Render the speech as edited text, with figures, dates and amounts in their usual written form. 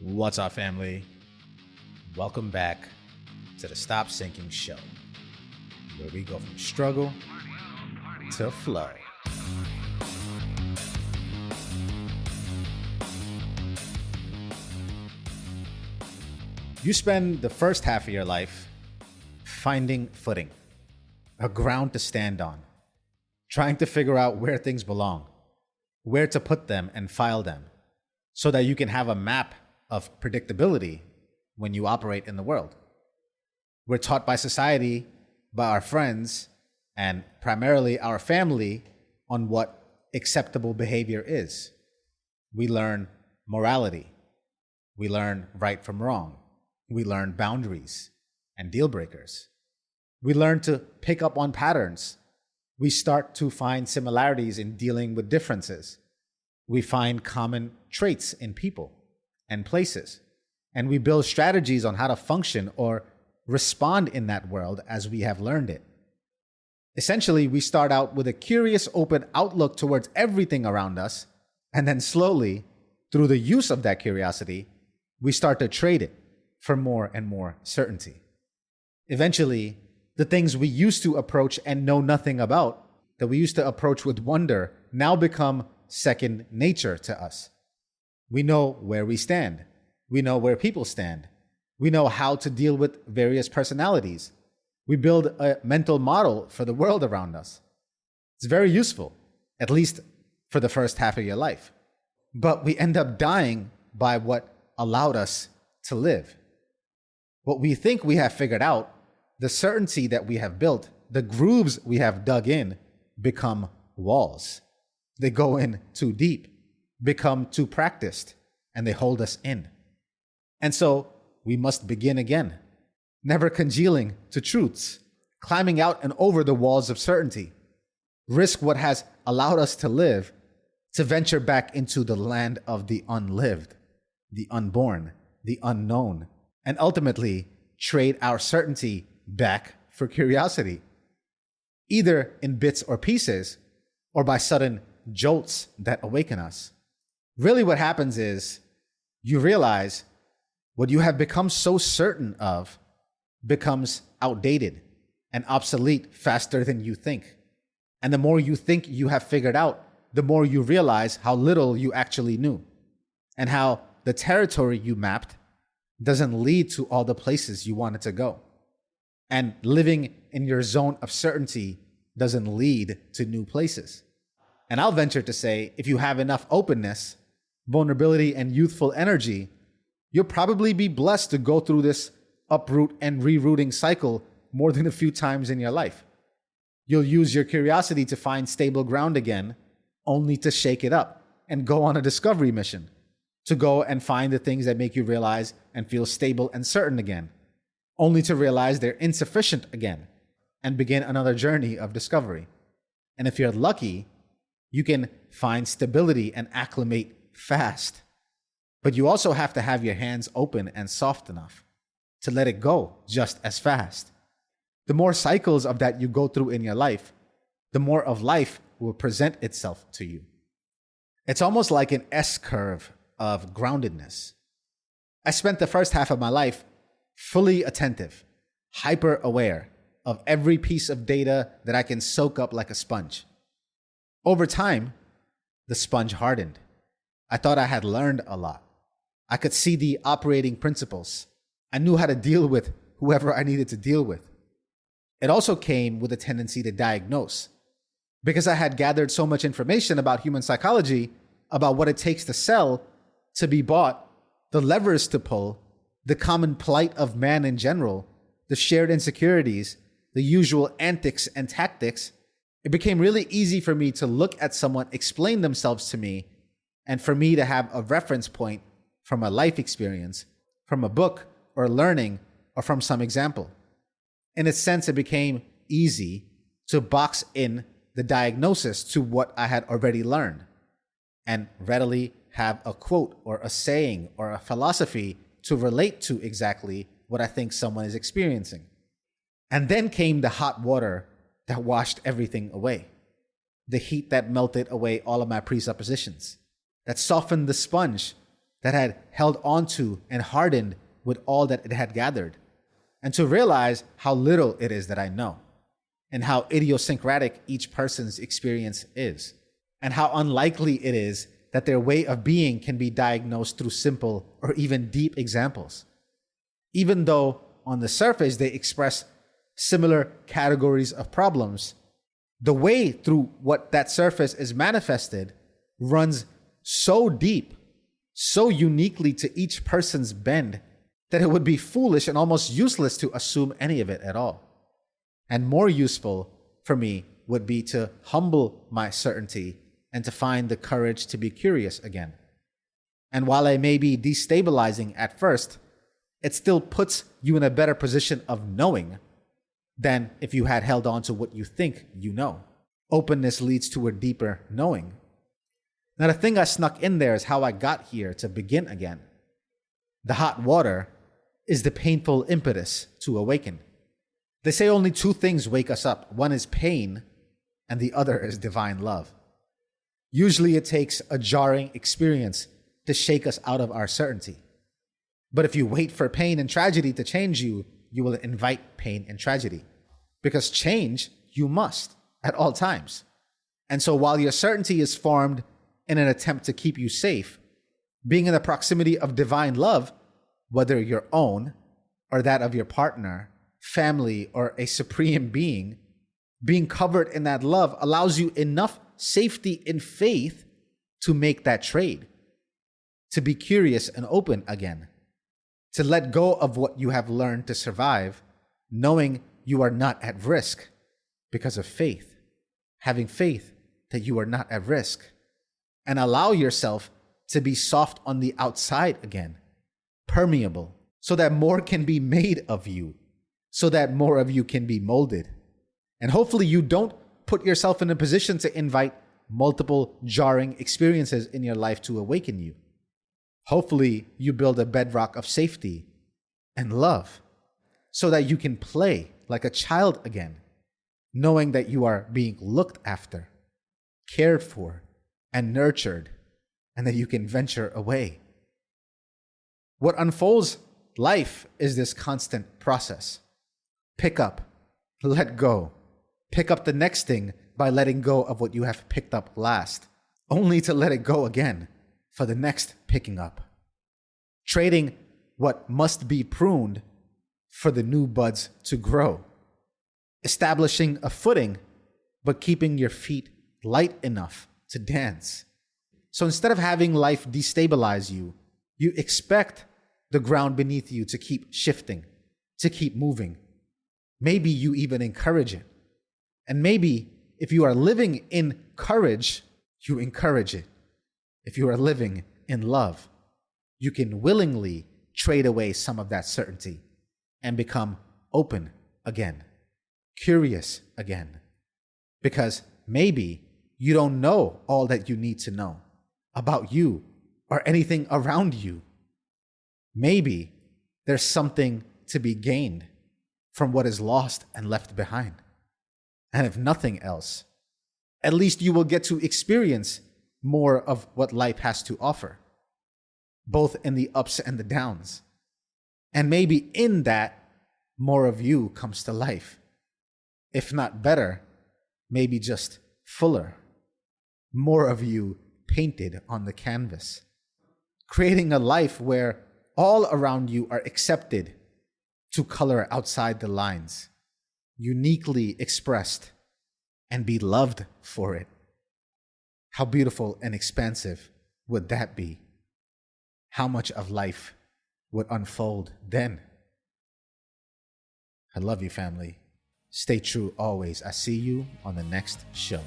What's up, family? Welcome back to the Stop Sinking Show, where we go from struggle to flow. You spend the first half of your life finding footing, a ground to stand on, trying to figure out where things belong, where to put them and file them, so that you can have a map of predictability when you operate in the world. We're taught by society, by our friends, and primarily our family on what acceptable behavior is. We learn morality. We learn right from wrong. We learn boundaries and deal breakers. We learn to pick up on patterns. We start to find similarities in dealing with differences. We find common traits in people and places, and we build strategies on how to function or respond in that world as we have learned it. Essentially, we start out with a curious, open outlook towards everything around us, and then slowly, through the use of that curiosity, we start to trade it for more and more certainty. Eventually, the things we used to approach and know nothing about, that we used to approach with wonder, now become second nature to us. We know where we stand. We know where people stand. We know how to deal with various personalities. We build a mental model for the world around us. It's very useful, at least for the first half of your life. But we end up dying by what allowed us to live. What we think we have figured out, the certainty that we have built, the grooves we have dug in, become walls. They go in too deep, become too practiced, and they hold us in. And so we must begin again, never congealing to truths, climbing out and over the walls of certainty, risk what has allowed us to live, to venture back into the land of the unlived, the unborn, the unknown, and ultimately trade our certainty back for curiosity, either in bits or pieces, or by sudden jolts that awaken us. Really what happens is you realize what you have become so certain of becomes outdated and obsolete faster than you think. And the more you think you have figured out, the more you realize how little you actually knew, and how the territory you mapped doesn't lead to all the places you wanted to go. And living in your zone of certainty doesn't lead to new places. And I'll venture to say, if you have enough openness, vulnerability, and youthful energy, you'll probably be blessed to go through this uproot and rerouting cycle more than a few times in your life. You'll use your curiosity to find stable ground again, only to shake it up and go on a discovery mission, to go and find the things that make you realize and feel stable and certain again, only to realize they're insufficient again and begin another journey of discovery. And if you're lucky, you can find stability and acclimate fast. But you also have to have your hands open and soft enough to let it go just as fast. The more cycles of that you go through in your life, the more of life will present itself to you. It's almost like an S-curve of groundedness. I spent the first half of my life fully attentive, hyper aware of every piece of data that I can soak up like a sponge. Over time, the sponge hardened. I thought I had learned a lot. I could see the operating principles. I knew how to deal with whoever I needed to deal with. It also came with a tendency to diagnose, because I had gathered so much information about human psychology, about what it takes to sell, to be bought, the levers to pull, the common plight of man in general, the shared insecurities, the usual antics and tactics. It became really easy for me to look at someone explain themselves to me, and for me to have a reference point from a life experience, from a book or learning, or from some example. In a sense, it became easy to box in the diagnosis to what I had already learned and readily have a quote or a saying or a philosophy to relate to exactly what I think someone is experiencing. And then came the hot water that washed everything away. The heat that melted away all of my presuppositions, that softened the sponge that had held onto and hardened with all that it had gathered, and to realize how little it is that I know, and how idiosyncratic each person's experience is, and how unlikely it is that their way of being can be diagnosed through simple or even deep examples. Even though on the surface they express similar categories of problems, the way through what that surface is manifested runs so deep, so uniquely to each person's bend, that it would be foolish and almost useless to assume any of it at all. And more useful for me would be to humble my certainty and to find the courage to be curious again. And while I may be destabilizing at first, it still puts you in a better position of knowing than if you had held on to what you think you know. Openness leads to a deeper knowing. Now, the thing I snuck in there is how I got here to begin again. The hot water is the painful impetus to awaken. They say only two things wake us up. One is pain, and the other is divine love. Usually it takes a jarring experience to shake us out of our certainty. But if you wait for pain and tragedy to change you, you will invite pain and tragedy. Because change, you must at all times. And so while your certainty is formed in an attempt to keep you safe, being in the proximity of divine love, whether your own or that of your partner, family, or a supreme being, being covered in that love allows you enough safety in faith to make that trade, to be curious and open again, to let go of what you have learned to survive, knowing you are not at risk because of faith, having faith that you are not at risk, and allow yourself to be soft on the outside again, permeable, so that more can be made of you, so that more of you can be molded. And hopefully you don't put yourself in a position to invite multiple jarring experiences in your life to awaken you. Hopefully you build a bedrock of safety and love so that you can play like a child again, knowing that you are being looked after, cared for, and nurtured, and that you can venture away. What unfolds life is this constant process. Pick up, let go, pick up the next thing by letting go of what you have picked up last, only to let it go again for the next picking up. Trading what must be pruned for the new buds to grow. Establishing a footing, but keeping your feet light enough to dance. So instead of having life destabilize you, you expect the ground beneath you to keep shifting, to keep moving. Maybe you even encourage it. And maybe if you are living in courage, you encourage it. If you are living in love, you can willingly trade away some of that certainty and become open again, curious again. Because maybe you don't know all that you need to know about you or anything around you. Maybe there's something to be gained from what is lost and left behind. And if nothing else, at least you will get to experience more of what life has to offer, both in the ups and the downs. And maybe in that, more of you comes to life. If not better, maybe just fuller. More of you painted on the canvas. Creating a life where all around you are accepted to color outside the lines, uniquely expressed, and be loved for it. How beautiful and expansive would that be? How much of life would unfold then? I love you, family. Stay true always. I see you on the next show.